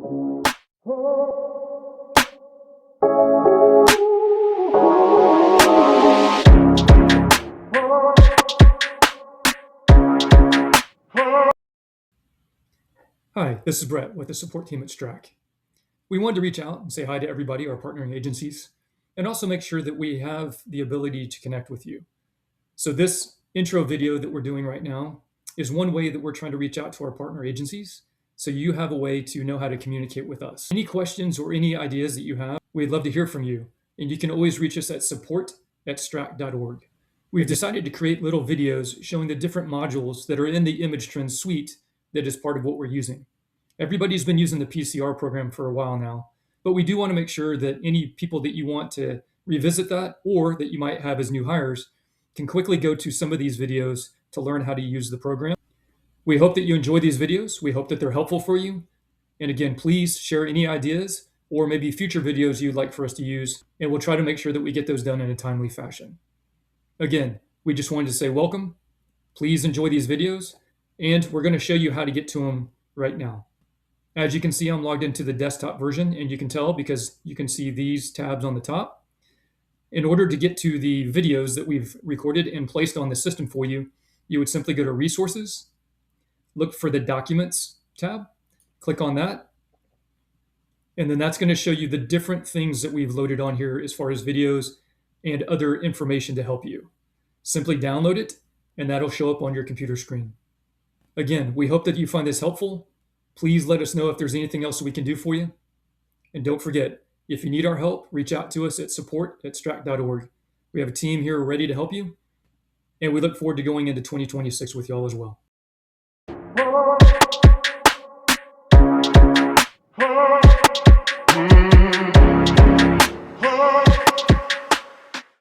Hi, this is Brett with the support team at STRAC. We wanted to reach out and say hi to everybody, our partnering agencies, and also make sure that we have the ability to connect with you. So this intro video that we're doing right now is one way that we're trying to reach out to our partner agencies, so you have a way to know how to communicate with us. Any questions or any ideas that you have, we'd love to hear from you, and you can always reach us at support@strac.org. We've decided to create little videos showing the different modules that are in the ImageTrend suite that is part of what we're using. Everybody's been using the PCR program for a while now, but we do want to make sure that any people that you want to revisit that or that you might have as new hires can quickly go to some of these videos to learn how to use the program. We hope that you enjoy these videos. We hope that they're helpful for you. And again, please share any ideas or maybe future videos you'd like for us to use, and we'll try to make sure that we get those done in a timely fashion. Again, we just wanted to say welcome. Please enjoy these videos, and we're going to show you how to get to them right now. As you can see, I'm logged into the desktop version, and you can tell because you can see these tabs on the top. In order to get to the videos that we've recorded and placed on the system for you, you would simply go to Resources, look for the Documents tab, click on that, and then that's going to show you the different things that we've loaded on here as far as videos and other information to help you. Simply download it, and that'll show up on your computer screen. Again, we hope that you find this helpful. Please let us know if there's anything else we can do for you. And don't forget, if you need our help, reach out to us at support@strac.org. We have a team here ready to help you, and we look forward to going into 2026 with y'all as well.